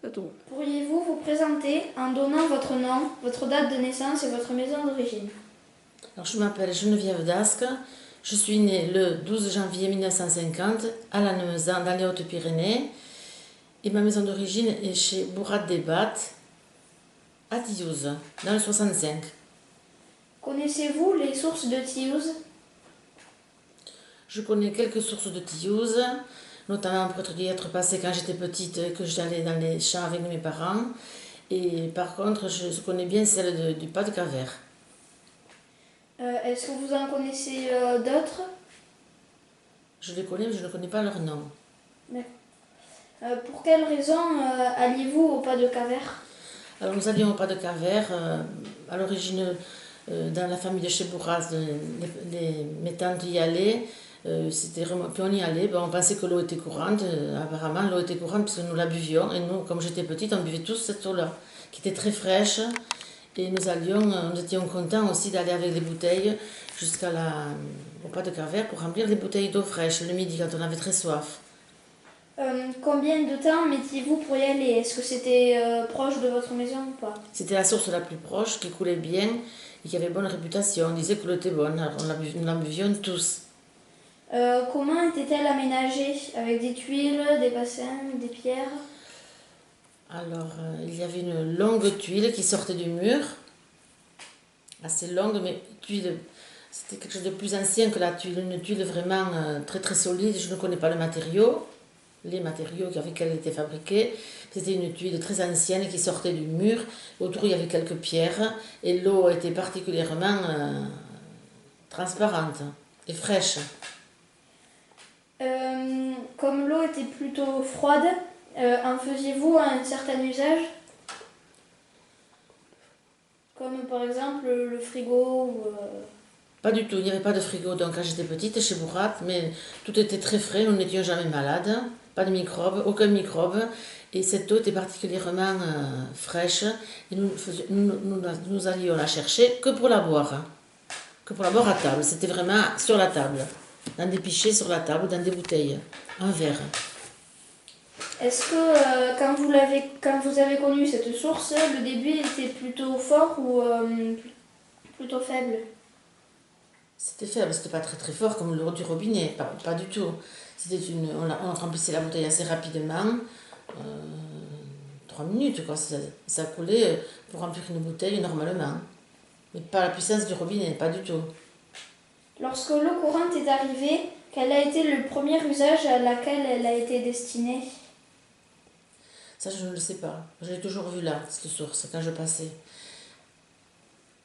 C'est tout. Pourriez-vous vous présenter en donnant votre nom, votre date de naissance et votre maison d'origine? Alors, je m'appelle Geneviève Dasque. Je suis née le 12 janvier 1950 à Lannemezan, dans les Hautes-Pyrénées. Et ma maison d'origine est chez Bourrat-des-Battes, à Tilliouz, dans le 65. Connaissez-vous les sources de Tilliouz? Je connais quelques sources de Tilliouz, notamment pour y être passée quand j'étais petite, que j'allais dans les champs avec mes parents. Et par contre, je connais bien celle du Pas de Cavert. Est-ce que vous en connaissez d'autres? Je les connais, mais je ne connais pas leur nom. Pour quelle raison alliez-vous au Pas de Cavert? Alors nous allions au Pas de Cavert, à l'origine dans la famille de chez Bourras, mes tantes y allaient, puis on y allait, on pensait que l'eau était courante, apparemment l'eau était courante parce que nous la buvions, et nous, comme j'étais petite, on buvait tous cette eau-là, qui était très fraîche, et nous étions contents aussi d'aller avec les bouteilles au Pas de Cavert pour remplir les bouteilles d'eau fraîche le midi quand on avait très soif. Combien de temps mettiez-vous pour y aller? Est-ce que c'était proche de votre maison ou pas? C'était la source la plus proche, qui coulait bien et qui avait bonne réputation. On disait que l'eau était bonne, alors nous la buvions tous. Comment était-elle aménagée? Avec des tuiles, des bassins, des pierres? Alors, il y avait une longue tuile qui sortait du mur, assez longue, mais tuile, c'était quelque chose de plus ancien que la tuile, une tuile vraiment très très solide. Je ne connais pas les matériaux avec lesquels elle était fabriquée. C'était une tuile très ancienne qui sortait du mur. Autour, il y avait quelques pierres et l'eau était particulièrement transparente et fraîche. Comme l'eau était plutôt froide, en faisiez-vous un certain usage? Comme par exemple le frigo ou, Pas du tout, il n'y avait pas de frigo donc quand j'étais petite chez Bourrat, mais tout était très frais, nous n'étions jamais malades, pas de microbes, aucun microbe, et cette eau était particulièrement fraîche, et nous allions la chercher que pour la boire à table, c'était vraiment sur la table, dans des pichets sur la table, dans des bouteilles, en verre. Est-ce que quand vous avez connu cette source, le débit était plutôt fort ou plutôt faible? C'était faible, c'était pas très très fort comme l'eau du robinet, pas du tout. On remplissait la bouteille assez rapidement, 3 minutes quoi, ça coulait pour remplir une bouteille normalement. Mais pas la puissance du robinet, pas du tout. Lorsque l'eau courante est arrivée, quel a été le premier usage à laquelle elle a été destinée? Ça je ne le sais pas, je l'ai toujours vu là, cette source, quand je passais.